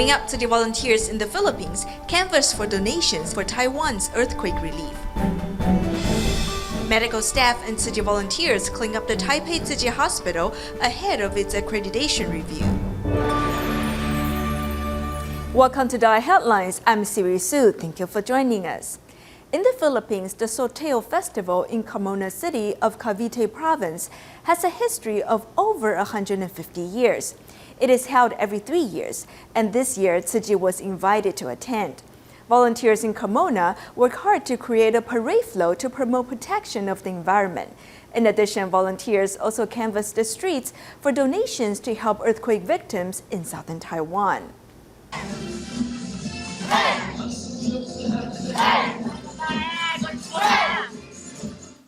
Coming up, Tzu Chi volunteers in the Philippines canvass for donations for Taiwan's earthquake relief. Medical staff and Tzu Chi volunteers clean up the Taipei Tzu Chi Hospital ahead of its accreditation review. Welcome to DaAi Headlines. I'm Siri. Thank you for joining us. In the Philippines, the Sorteo Festival in Carmona City of Cavite Province has a history of over 150 years. It is held every 3 years, and this year Tzu Chi was invited to attend. Volunteers in Carmona work hard to create a parade float to promote protection of the environment. In addition, volunteers also canvass the streets for donations to help earthquake victims in southern Taiwan.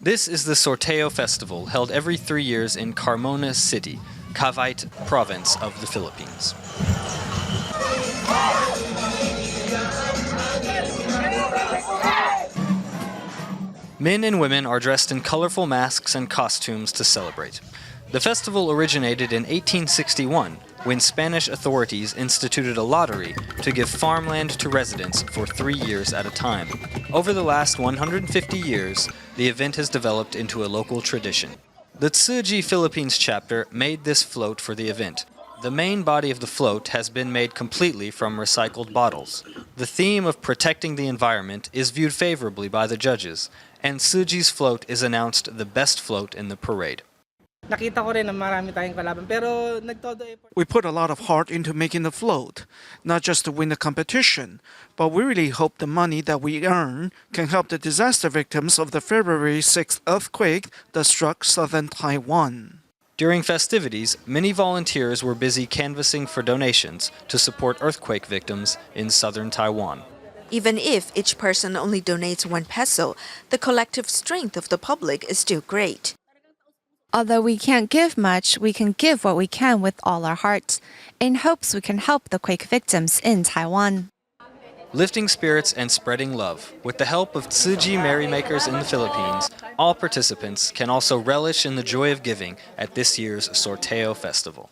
This is the Sorteo Festival, held every 3 years in Carmona City, Cavite Province of the Philippines. Men and women are dressed in colorful masks and costumes to celebrate. The festival originated in 1861, when Spanish authorities instituted a lottery to give farmland to residents for 3 years at a time. Over the last 150 years, the event has developed into a local tradition. The Tzu Chi Philippines chapter made this float for the event. The main body of the float has been made completely from recycled bottles. The theme of protecting the environment is viewed favorably by the judges, and Tzu Chi's float is announced the best float in the parade. We put a lot of heart into making the float, not just to win the competition, but we really hope the money that we earn can help the disaster victims of the February 6th earthquake that struck southern Taiwan. During festivities, many volunteers were busy canvassing for donations to support earthquake victims in southern Taiwan. Even if each person only donates 1 peso, the collective strength of the public is still great. Although we can't give much, we can give what we can with all our hearts, in hopes we can help the quake victims in Taiwan. Lifting spirits and spreading love. With the help of Tzu Chi merrymakers in the Philippines, all participants can also relish in the joy of giving at this year's Sorteo Festival.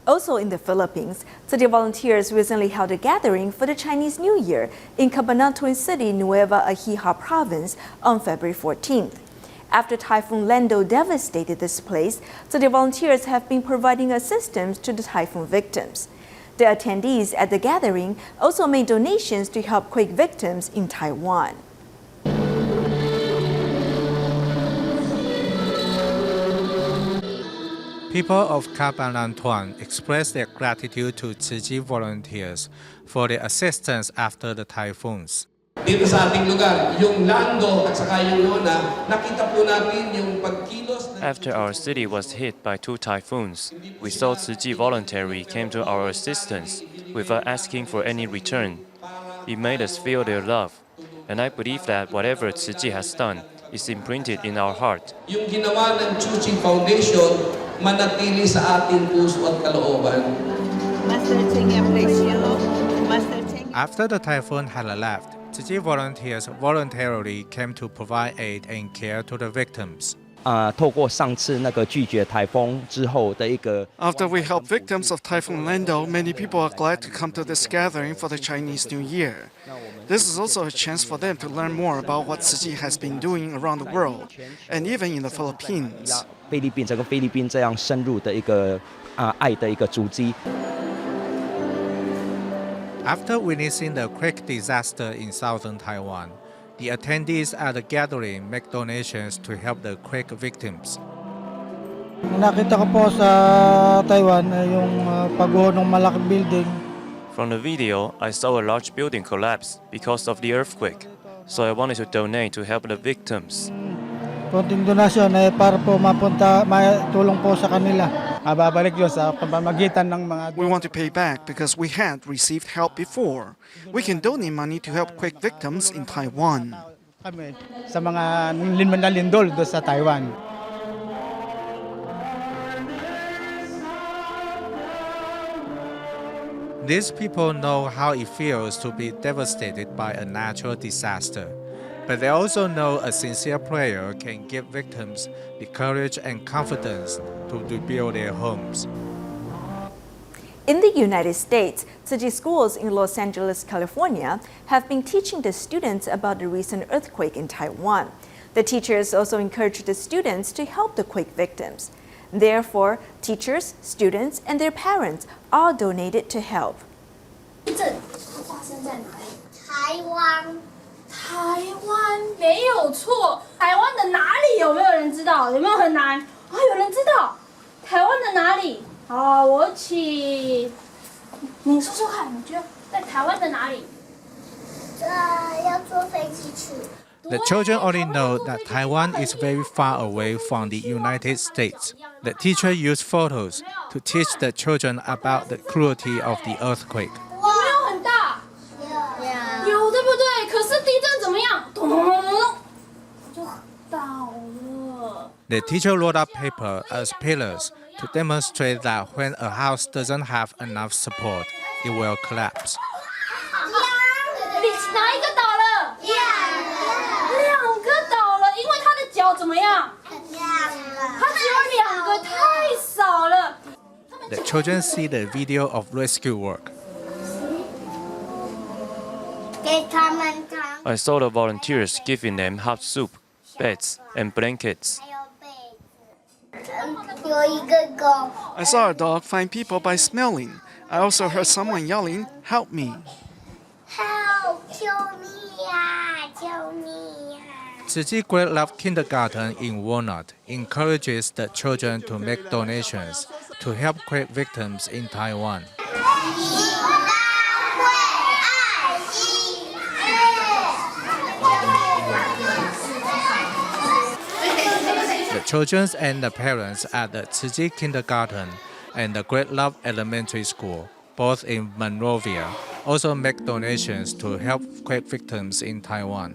Also in the Philippines, Tzu Chi volunteers recently held a gathering for the Chinese New Year in Cabanatuan City, Nueva Ecija Province on February 14th. After Typhoon Lando devastated this place, Tzu Chi volunteers have been providing assistance to the typhoon victims. The attendees at the gathering also made donations to help quake victims in Taiwan. People of Cabanatuan expressed their gratitude to Tzu Chi volunteers for their assistance after the typhoons. Dito sa ating lugar, yung Lando at saka yung Lona, nakita po natin yung pagkilos. After our city was hit by 2 typhoons, we saw Tzu Chi voluntary came to our assistance without asking for any return. It made us feel their love, and I believe that whatever Tzu Chi has done is imprinted in our heart. Yung ginawa ng Tzu Chi Foundation, manatili sa ating puso at kalooban. After the typhoon had left, Tzu Chi volunteers voluntarily came to provide aid and care to the victims. After we help victims of Typhoon Lando, many people are glad to come to this gathering for the Chinese New Year. This is also a chance for them to learn more about what Tzu Chi has been doing around the world, and even in the Philippines. After witnessing the quake disaster in southern Taiwan, the attendees at the gathering make donations to help the quake victims. Nakita ko po sa Taiwan yung pagguho ng malaking building. From the video, I saw a large building collapse because of the earthquake, so I wanted to donate to help the victims. Konting donasyon para po matulong po sa kanila. Babalik yun sa pamamagitan ng mga. We want to pay back because we had received help before. We can donate money to help quake victims in Taiwan. Kami sa mga lindol do sa Taiwan. These people know how it feels to be devastated by a natural disaster. But they also know a sincere prayer can give victims the courage and confidence to rebuild their homes. In the United States, Tzu Chi schools in Los Angeles, California, have been teaching the students about the recent earthquake in Taiwan. The teachers also encourage the students to help the quake victims. Therefore, teachers, students, and their parents all donated to help. 地震发生在哪里？台湾。台湾没有错。台湾的哪里有没有人知道？有没有很难？有人知道。台湾的哪里？好，我请你说说看，你觉得在台湾的哪里？要坐飞机去。 The children only know that Taiwan is very far away from the United States. The teacher used photos to teach the children about the cruelty of the earthquake. 有没有很大？有，对不对？可是地震怎么样？咚，就倒了。 The teacher rolled up paper as pillars to demonstrate that when a house doesn't have enough support, it will collapse. 哪一个倒了？两个倒了，因为他的脚怎么样？他只有2个，太少了。 The children see the video of rescue work. I saw the volunteers giving them hot soup, beds, and blankets. I saw a dog find people by smelling. I also heard someone yelling, "Help me!" Help! 救命呀！救命呀！ Tzu Chi Great Love Kindergarten in Walnut encourages the children to make donations to help quake victims in Taiwan. The children and the parents at the Tzu Chi Kindergarten and the Great Love Elementary School, both in Monrovia, also make donations to help quake victims in Taiwan.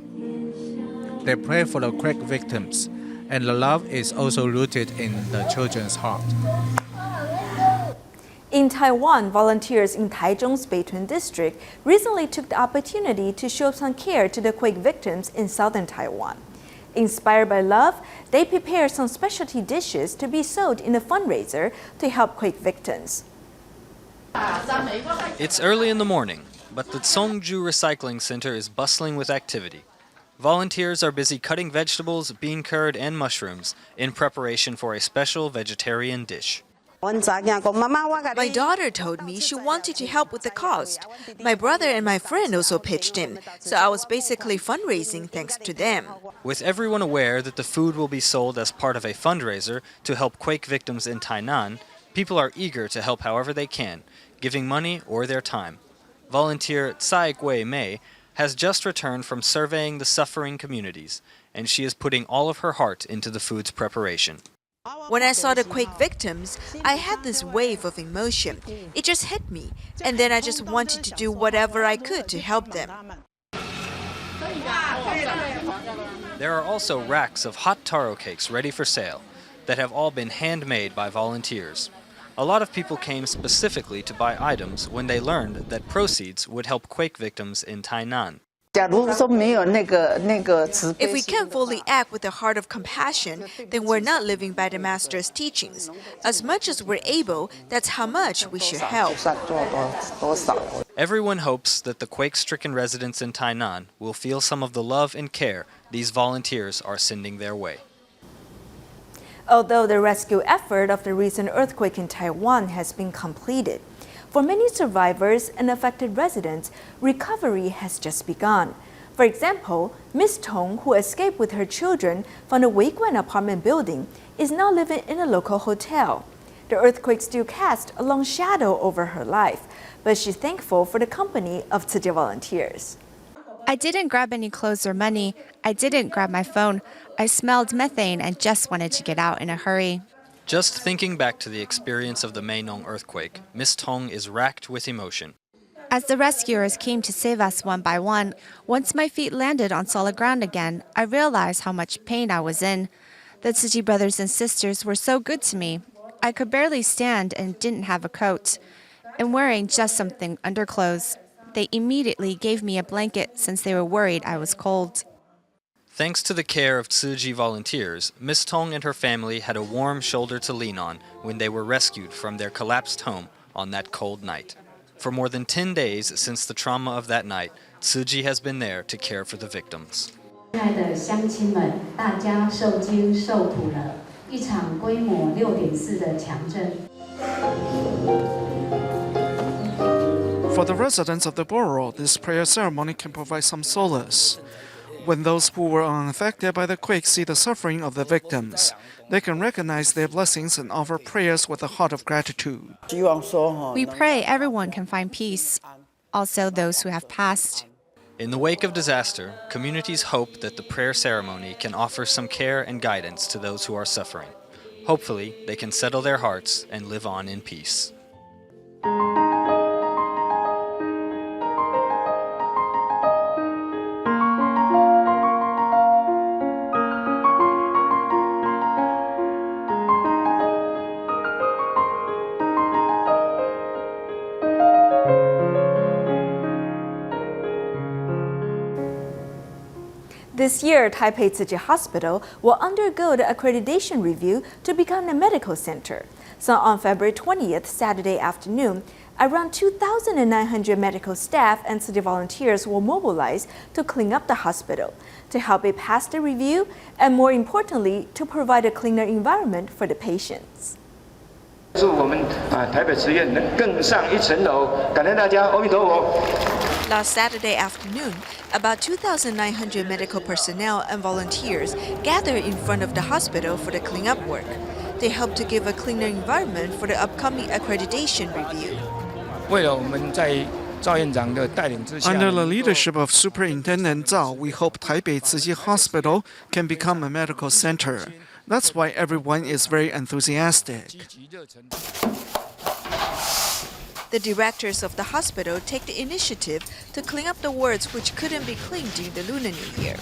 They pray for the quake victims, and the love is also rooted in the children's heart. In Taiwan, volunteers in Taichung's Beitun district recently took the opportunity to show some care to the quake victims in southern Taiwan. Inspired by love, they prepared some specialty dishes to be sold in a fundraiser to help quake victims. It's early in the morning, but the Songju Recycling Center is bustling with activity. Volunteers are busy cutting vegetables, bean curd, and mushrooms in preparation for a special vegetarian dish. My daughter told me she wanted to help with the cost. My brother and my friend also pitched in, so I was basically fundraising thanks to them. With everyone aware that the food will be sold as part of a fundraiser to help quake victims in Tainan, people are eager to help however they can, giving money or their time. Volunteer Tsai Gui Mei has just returned from surveying the suffering communities, and she is putting all of her heart into the food's preparation. When I saw the quake victims, I had this wave of emotion. It just hit me, and then I just wanted to do whatever I could to help them. There are also racks of hot taro cakes ready for sale that have all been handmade by volunteers. A lot of people came specifically to buy items when they learned that proceeds would help quake victims in Tainan. If we can't fully act with a heart of compassion, then we're not living by the Master's teachings. As much as we're able, that's how much we should help. Everyone hopes that the quake-stricken residents in Tainan will feel some of the love and care these volunteers are sending their way. Although the rescue effort of the recent earthquake in Taiwan has been completed, for many survivors and affected residents, recovery has just begun. For example, Ms. Tong, who escaped with her children from a Weiguan apartment building, is now living in a local hotel. The earthquake still cast a long shadow over her life, but she's thankful for the company of Tzu Chi volunteers. I didn't grab any clothes or money. I didn't grab my phone. I smelled methane and just wanted to get out in a hurry. Just thinking back to the experience of the Meinong earthquake, Ms. Tong is racked with emotion. As the rescuers came to save us one by one, once my feet landed on solid ground again, I realized how much pain I was in. The Tzu Chi brothers and sisters were so good to me. I could barely stand and didn't have a coat, and wearing just something underclothes. They immediately gave me a blanket since they were worried I was cold. Thanks to the care of Tzu Chi volunteers, Ms. Tong and her family had a warm shoulder to lean on when they were rescued from their collapsed home on that cold night. For more than 10 days since the trauma of that night, Tzu Chi has been there to care for the victims. 亲爱的乡亲们，大家受惊受苦了，一场规模6.4的强震。 For the residents of the borough, this prayer ceremony can provide some solace. When those who were unaffected by the quake see the suffering of the victims, they can recognize their blessings and offer prayers with a heart of gratitude. We pray everyone can find peace, also those who have passed. In the wake of disaster, communities hope that the prayer ceremony can offer some care and guidance to those who are suffering. Hopefully, they can settle their hearts and live on in peace. This year, Taipei Tzu Chi Hospital will undergo the accreditation review to become a medical center. So on February 20th, Saturday afternoon, around 2,900 medical staff and city volunteers will mobilize to clean up the hospital, to help it pass the review, and more importantly, to provide a cleaner environment for the patients. 祝我们台北慈院能更上一层楼，感恩大家，阿弥陀佛。 Last Saturday afternoon, about 2,900 medical personnel and volunteers gathered in front of the hospital for the cleanup work. They helped to give a cleaner environment for the upcoming accreditation review. 为了我们在赵院长的带领之下 Under the leadership of Superintendent Zhao, we hope Taipei Tzu Chi Hospital can become a medical center. That's why everyone is very enthusiastic. The directors of the hospital take the initiative to clean up the wards which couldn't be cleaned during the Lunar New Year.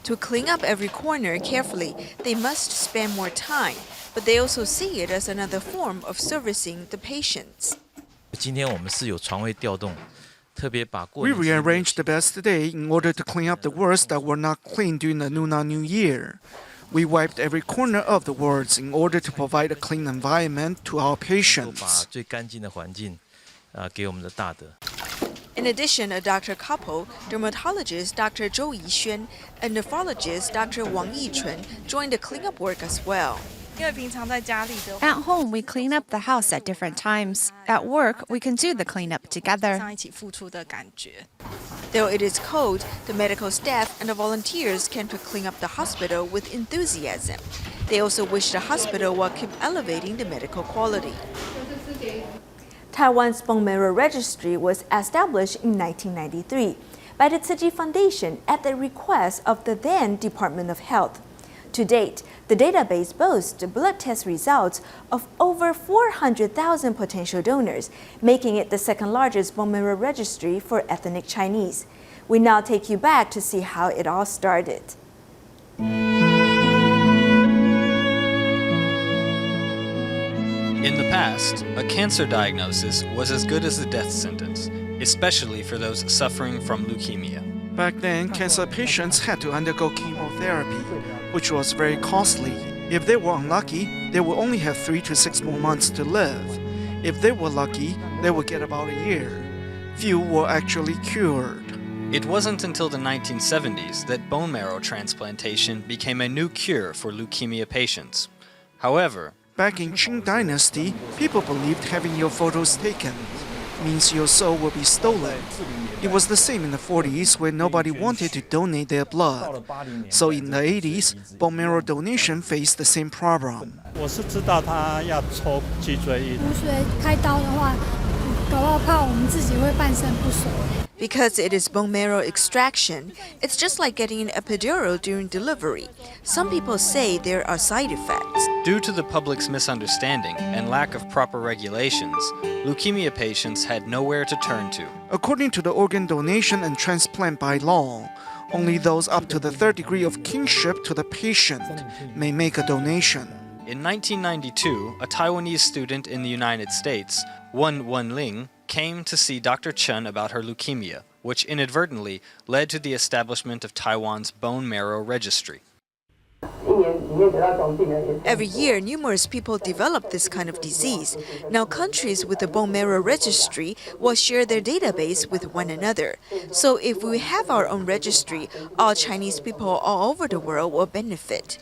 To clean up every corner carefully, they must spend more time, but they also see it as another form of servicing the patients. 今天我们是有床位调动，特别把过 We rearranged the beds today in order to clean up the wards that were not cleaned during the Lunar New Year. We wiped every corner of the wards in order to provide a clean environment to our 把 patients. 最干净的环境给我们的大德。 In addition, a doctor couple, dermatologist Dr. Zhou Yixuan and nephrologist Dr. Wang Yichun joined the cleanup work as well. At home, we clean up the house at different times. At work, we can do the cleanup together. Though it is cold, the medical staff and the volunteers came to clean up the hospital with enthusiasm. They also wish the hospital will keep elevating the medical quality. Taiwan's bone marrow registry was established in 1993 by the Tzu Chi Foundation at the request of the then Department of Health. To date, the database boasts blood test results of over 400,000 potential donors, making it the second largest bone marrow registry for ethnic Chinese. We now take you back to see how it all started. In the past, a cancer diagnosis was as good as a death sentence, especially for those suffering from leukemia. Back then, cancer patients had to undergo chemotherapy, which was very costly. If they were unlucky, they would only have 3 to 6 more months to live. If they were lucky, they would get about a year. Few were actually cured. It wasn't until the 1970s that bone marrow transplantation became a new cure for leukemia patients. However, back in Qing Dynasty, people believed having your photos taken means your soul will be stolen. It was the same in the 40s when nobody wanted to donate their blood. So in the 80s, bone marrow donation faced the same problem. 我是知道他要抽脊椎液。骨髓开刀的话，搞不好怕我们自己会半身不遂。 Because it is bone marrow extraction, it's just like getting an epidural during delivery. Some people say there are side effects. Due to the public's misunderstanding and lack of proper regulations, leukemia patients had nowhere to turn to. According to the organ donation and transplant by law, only those up to the third degree of kinship to the patient may make a donation. In 1992, a Taiwanese student in the United States, Wen Wenling, came to see Dr. Chen about her leukemia, which inadvertently led to the establishment of Taiwan's bone marrow registry. 1年 Every year, numerous people develop this kind of disease. Now, countries with a bone marrow registry will share their database with one another. So if we have our own registry, all Chinese people all over the world will benefit.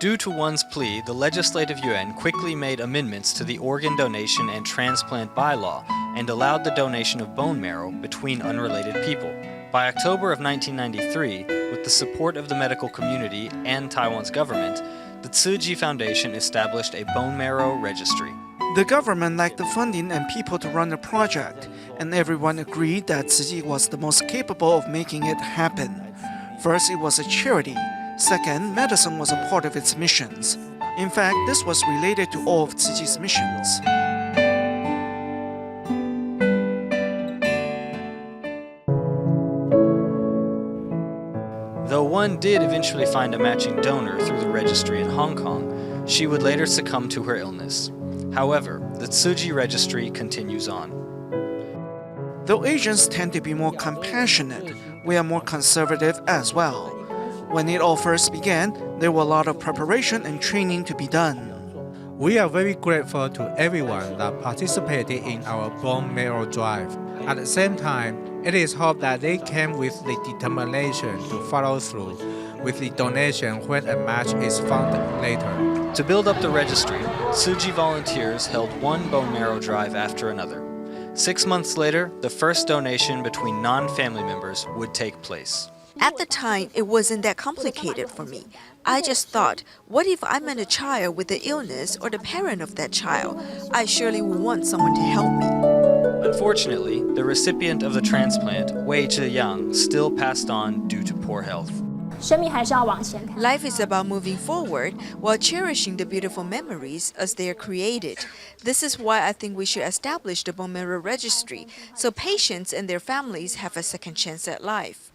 Due to one's plea, the Legislative Yuan quickly made amendments to the organ donation and transplant bylaw and allowed the donation of bone marrow between unrelated people. By October of 1993, with the support of the medical community and Taiwan's government, the Tzu Chi Foundation established a bone marrow registry. The government lacked the funding and people to run the project, and everyone agreed that Tzu Chi was the most capable of making it happen. First, it was a charity. Second, medicine was a part of its missions. In fact, this was related to all of Tzu Chi's missions. Though one did eventually find a matching donor through the registry in Hong Kong, she would later succumb to her illness. However, the Tzu Chi registry continues on. Though Asians tend to be more compassionate, we are more conservative as well. When it all first began, there were a lot of preparation and training to be done. We are very grateful to everyone that participated in our bone marrow drive. At the same time, it is hoped that they came with the determination to follow through with the donation when a match is found later. To build up the registry, Tzu Chi volunteers held one bone marrow drive after another. 6 months later, the first donation between non-family members would take place. At the time, it wasn't that complicated for me. I just thought, what if I met a child with the illness or the parent of that child? I surely would want someone to help me. Unfortunately, the recipient of the transplant, Wei Zhiyang, still passed on due to poor health. Life is about moving forward while cherishing the beautiful memories as they are created. This is why I think we should establish the bone marrow registry so patients and their families have a second chance at life.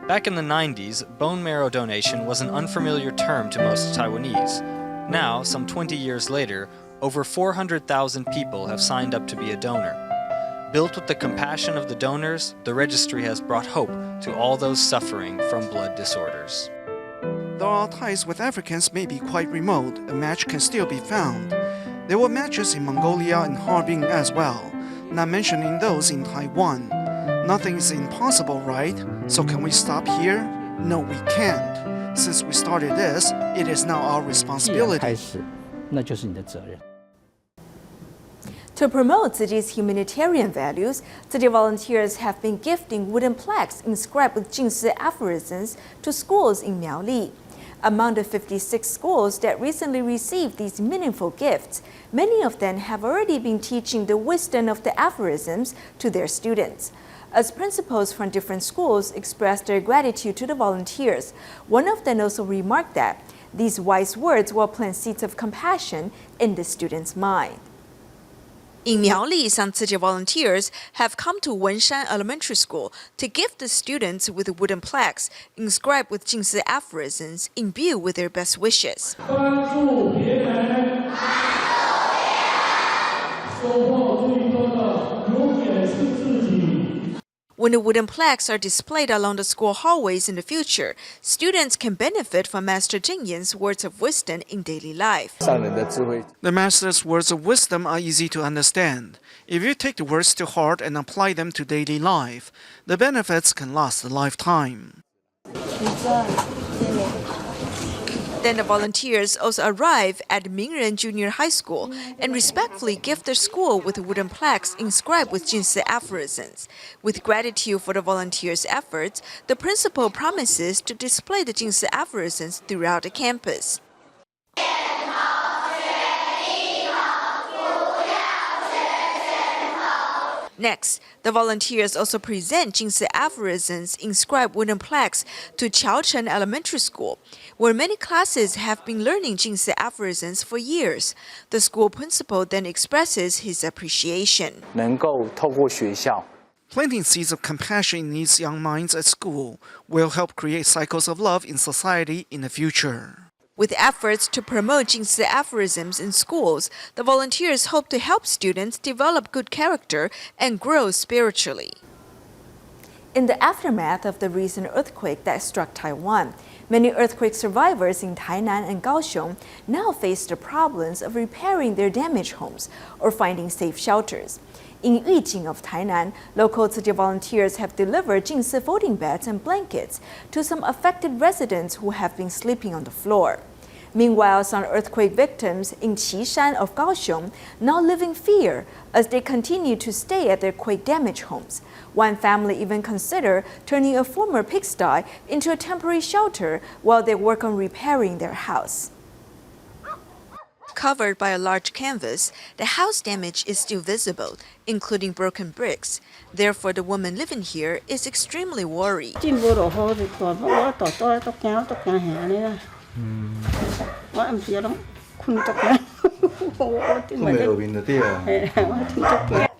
Back in the 90s, bone marrow donation was an unfamiliar term to most Taiwanese. Now, some 20 years later, over 400,000 people have signed up to be a donor. Built with the compassion of the donors, the registry has brought hope to all those suffering from blood disorders. Though our ties with Africans may be quite remote, a match can still be found. There were matches in Mongolia and Harbin as well, not mentioning those in Taiwan. Nothing is impossible, right? So can we stop here? No, we can't. Since we started this, it is now our responsibility. To promote Tzu Chi's humanitarian values, Tzu Chi volunteers have been gifting wooden plaques inscribed with Jingsi aphorisms to schools in Miaoli. Among the 56 schools that recently received these meaningful gifts, many of them have already been teaching the wisdom of the aphorisms to their students. As principals from different schools expressed their gratitude to the volunteers, one of them also remarked that these wise words will plant seeds of compassion in the students' mind. In Miaoli, some Tzu Chi volunteers have come to Wenshan Elementary School to gift the students with wooden plaques inscribed with Jingsi aphorisms imbued with their best wishes. When the wooden plaques are displayed along the school hallways in the future, students can benefit from Master Zheng Yan's words of wisdom in daily life. The master's words of wisdom are easy to understand. If you take the words to heart and apply them to daily life, the benefits can last a lifetime. Then the volunteers also arrive at Mingren Junior High School and respectfully gift their school with wooden plaques inscribed with Jingsi aphorisms. With gratitude for the volunteers' efforts, the principal promises to display the Jingsi aphorisms throughout the campus. Next, the volunteers also present Jingsi aphorisms inscribed wooden plaques to Chaochen Elementary School, where many classes have been learning Jingsi aphorisms for years. The school principal then expresses his appreciation. Planting seeds of compassion in these young minds at school will help create cycles of love in society in the future. With efforts to promote Jingsi aphorisms in schools, the volunteers hope to help students develop good character and grow spiritually. In the aftermath of the recent earthquake that struck Taiwan, many earthquake survivors in Tainan and Kaohsiung now face the problems of repairing their damaged homes or finding safe shelters. In Yujing of Tainan, local Tzu Chi volunteers have delivered Jingsi folding beds and blankets to some affected residents who have been sleeping on the floor. Meanwhile, some earthquake victims in Qishan of Kaohsiung now live in fear as they continue to stay at their quake-damaged homes. One family even considered turning a former pigsty into a temporary shelter while they work on repairing their house. Covered by a large canvas, the house damage is still visible, including broken bricks. Therefore, the woman living here is extremely worried.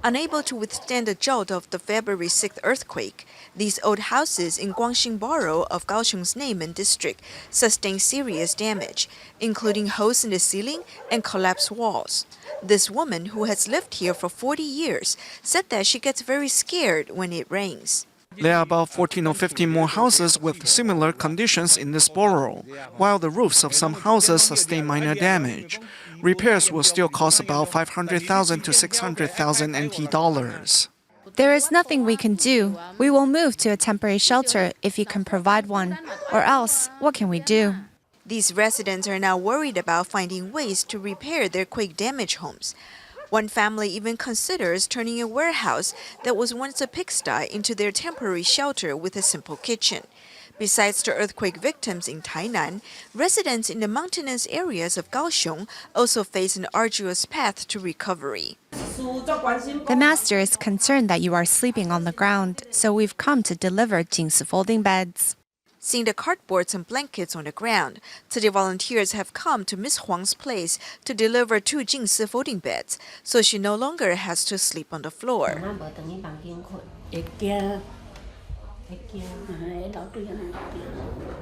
Unable to withstand the jolt of the February 6th earthquake, these old houses in Guangxing Borough of Kaohsiung's Neimen district sustained serious damage, including holes in the ceiling and collapsed walls. This woman, who has lived here for 40 years, said that she gets very scared when it rains. There are about 14 or 15 more houses with similar conditions in this borough, while the roofs of some houses sustain minor damage. Repairs will still cost about 500,000 to 600,000 NT dollars. There is nothing we can do. We will move to a temporary shelter if you can provide one. Or else, what can we do? These residents are now worried about finding ways to repair their quake-damaged homes. One family even considers turning a warehouse that was once a pigsty into their temporary shelter with a simple kitchen. Besides the earthquake victims in Tainan, residents in the mountainous areas of Kaohsiung also face an arduous path to recovery. The master is concerned that you are sleeping on the ground, so we've come to deliver Jingsi folding beds. Seeing the cardboards and blankets on the ground, Tzu Chi volunteers have come to Miss Huang's place to deliver 2 Jingsi folding beds, so she no longer has to sleep on the floor.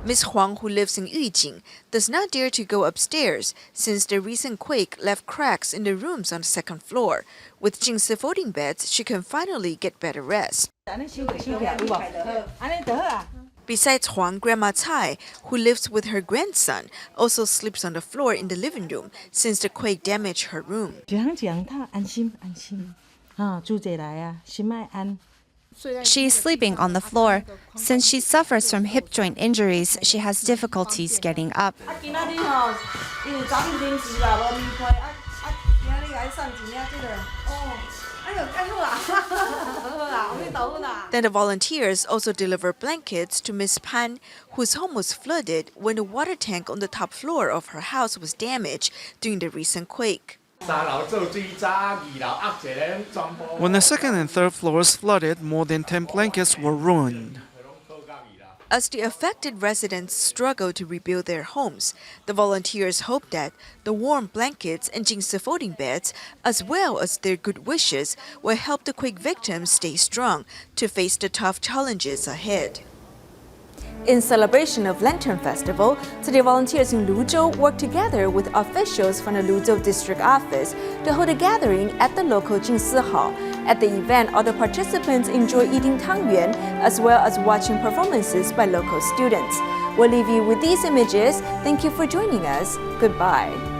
Miss Huang, who lives in Yujing, does not dare to go upstairs since the recent quake left cracks in the rooms on the second floor. With Jingsi folding beds, she can finally get better rest. Besides Huang, Grandma Cai, who lives with her grandson, also sleeps on the floor in the living room since the quake damaged her room. She is sleeping on the floor. Since she suffers from hip joint injuries, she has difficulties getting up. Then the volunteers also deliver blankets to Miss Pan, whose home was flooded when the water tank on the top floor of her house was damaged during the recent quake. When the second and third floors flooded, more than 10 blankets were ruined. As the affected residents struggle to rebuild their homes, the volunteers hope that the warm blankets and Jingsi folding beds, as well as their good wishes, will help the quake victims stay strong to face the tough challenges ahead. In celebration of Lantern Festival, Tzu Chi volunteers in Luzhou work together with officials from the Luzhou District Office to hold a gathering at the local Jingsi Hall. At the event, all the participants enjoy eating tangyuan as well as watching performances by local students. We'll leave you with these images. Thank you for joining us. Goodbye.